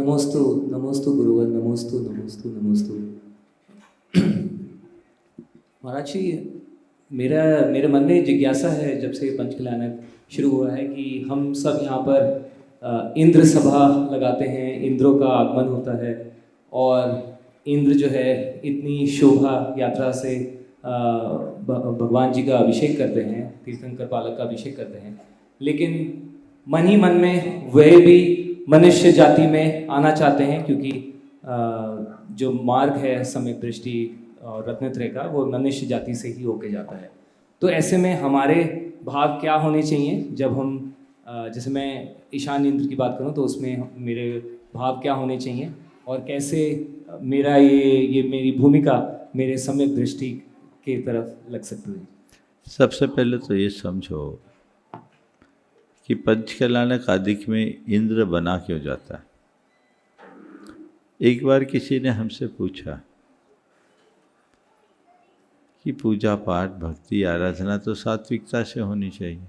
नमोस्तु नमोस्तु गुरुवर, नमोस्तु नमोस्तु नमोस्तु। महाराज जी, मेरा मेरे मन में जिज्ञासा है जब से पंच कल्याणक शुरू हुआ है कि हम सब यहाँ पर इंद्र सभा लगाते हैं, इंद्रों का आगमन होता है और इंद्र जो है इतनी शोभा यात्रा से भगवान जी का अभिषेक करते हैं, तीर्थंकर पालक का अभिषेक करते हैं, लेकिन मन ही मन में वह भी मनुष्य जाति में आना चाहते हैं, क्योंकि जो मार्ग है सम्यक दृष्टि और रत्नत्रय का, वो मनुष्य जाति से ही होके जाता है। तो ऐसे में हमारे भाव क्या होने चाहिए जब हम जैसे मैं ईशान इंद्र की बात करूं तो उसमें मेरे भाव क्या होने चाहिए और कैसे मेरा ये मेरी भूमिका मेरे सम्यक दृष्टि की तरफ लग सकती है। सबसे पहले तो ये समझो कि पंचकल्याणक आदिक में इंद्र बना क्यों जाता है। एक बार किसी ने हमसे पूछा कि पूजा पाठ भक्ति आराधना तो सात्विकता से होनी चाहिए,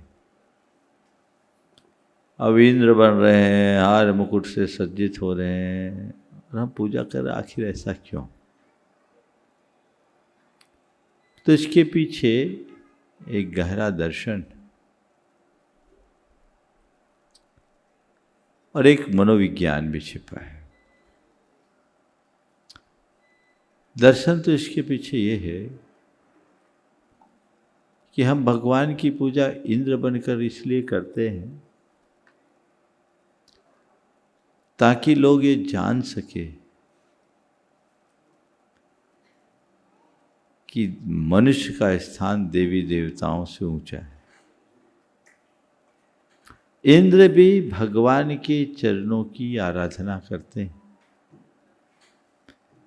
अब इंद्र बन रहे हैं, हार मुकुट से सज्जित हो रहे हैं और हम पूजा कर, आखिर ऐसा क्यों? तो इसके पीछे एक गहरा दर्शन और एक मनोविज्ञान भी छिपा है। दर्शन तो इसके पीछे ये है कि हम भगवान की पूजा इंद्र बनकर इसलिए करते हैं ताकि लोग ये जान सके कि मनुष्य का स्थान देवी देवताओं से ऊंचा है। इंद्र भी भगवान के चरणों की आराधना करते हैं,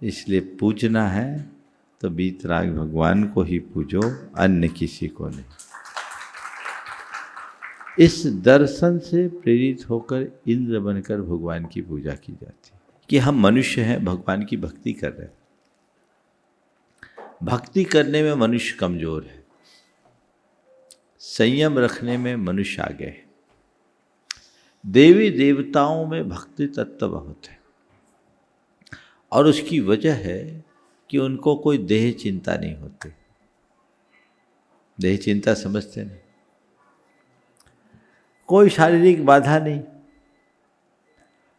इसलिए पूजना है तो बीतराग भगवान को ही पूजो, अन्य किसी को नहीं। इस दर्शन से प्रेरित होकर इंद्र बनकर भगवान की पूजा की जाती है कि हम मनुष्य हैं, भगवान की भक्ति कर रहे हैं। भक्ति करने में मनुष्य कमजोर है, संयम रखने में मनुष्य आगे है। देवी देवताओं में भक्ति तत्व बहुत है और उसकी वजह है कि उनको कोई देह चिंता नहीं होती। देह चिंता समझते नहीं, कोई शारीरिक बाधा नहीं,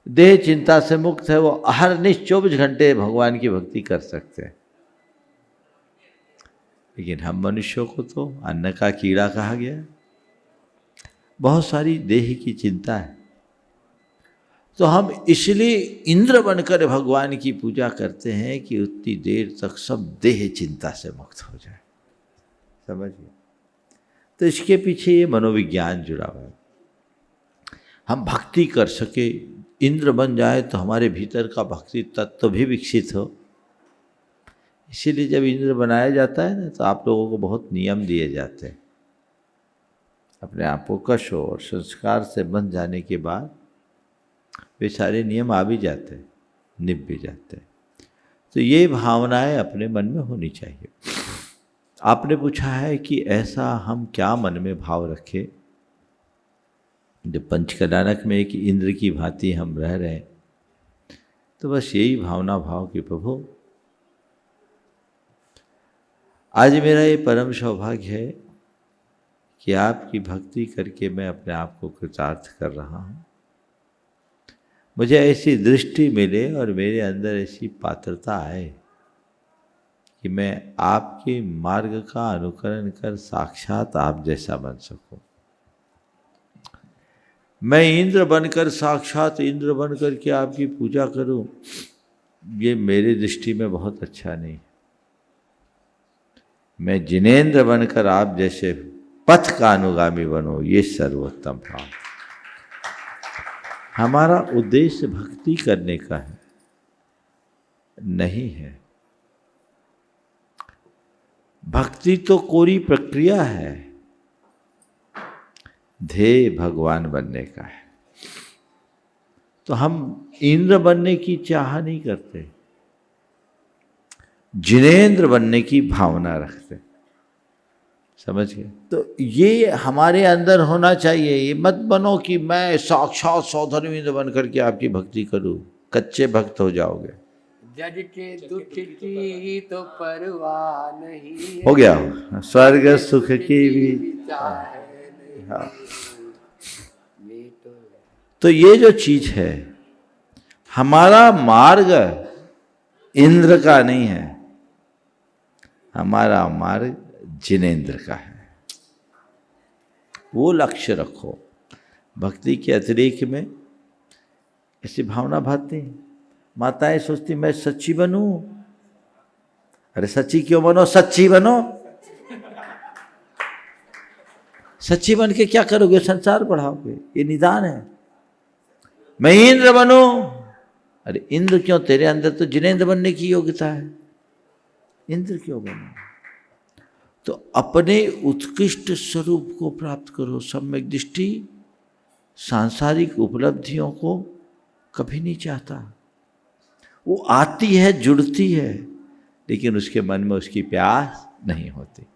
देह चिंता से मुक्त है। वो अहरनिश 24 घंटे भगवान की भक्ति कर सकते हैं। लेकिन हम मनुष्यों को तो अन्न का कीड़ा कहा गया, बहुत सारी देह की चिंता है। तो हम इसलिए इंद्र बनकर भगवान की पूजा करते हैं कि उतनी देर तक सब देह चिंता से मुक्त हो जाए। समझिए, तो इसके पीछे ये मनोविज्ञान जुड़ा हुआ है। हम भक्ति कर सके, इंद्र बन जाए तो हमारे भीतर का भक्ति तत्व भी विकसित हो। इसीलिए जब इंद्र बनाया जाता है ना, तो आप लोगों को बहुत नियम दिए जाते हैं। अपने आप को कशो और संस्कार से बन जाने के बाद वे सारे नियम आ भी जाते हैं, निभ भी जाते हैं। तो ये भावनाएं अपने मन में होनी चाहिए। आपने पूछा है कि ऐसा हम क्या मन में भाव रखें जब पंचकल्याणक में एक इंद्र की भांति हम रह रहे हैं। तो बस यही भावना भाव कि प्रभु, आज मेरा ये परम सौभाग्य है कि आपकी भक्ति करके मैं अपने आप को कृतार्थ कर रहा हूँ। मुझे ऐसी दृष्टि मिले और मेरे अंदर ऐसी पात्रता आए कि मैं आपके मार्ग का अनुकरण कर साक्षात आप जैसा बन सकूं। मैं इंद्र बनकर, साक्षात इंद्र बनकर के आपकी पूजा करूं, ये मेरी दृष्टि में बहुत अच्छा नहीं। मैं जिनेंद्र बनकर आप जैसे पथ का अनुगामी बनो, ये सर्वोत्तम भाव। हमारा उद्देश्य भक्ति करने का है, नहीं है। भक्ति तो कोरी प्रक्रिया है, ध्येय भगवान बनने का है। तो हम इंद्र बनने की चाह नहीं करते, जिनेंद्र बनने की भावना रखते। समझ गए? तो ये हमारे अंदर होना चाहिए। ये मत बनो कि मैं साक्षात सौधर्म इंद्र बन करके आपकी भक्ति करूं। कच्चे भक्त हो जाओगे। जग के दुख की तो परवाह नहीं, हो गया, स्वर्ग सुख की भी। हाँ। तो ये जो चीज है, हमारा मार्ग इंद्र का नहीं है, हमारा मार्ग जिनेंद्र का है। वो लक्ष्य रखो। भक्ति के अतिरेक में ऐसी भावना भाती, माताएं सोचती मैं सच्ची बनूं। अरे सच्ची क्यों बनो, सच्ची बनो। सच्ची बन के क्या करोगे, संसार बढ़ाओगे, ये निदान है। मैं इंद्र बनूं, अरे इंद्र क्यों, तेरे अंदर तो जिनेंद्र बनने की योग्यता है, इंद्र क्यों बनो। तो अपने उत्कृष्ट स्वरूप को प्राप्त करो। सम्यक दृष्टि सांसारिक उपलब्धियों को कभी नहीं चाहता। वो आती है, जुड़ती है, लेकिन उसके मन में उसकी प्यास नहीं होती।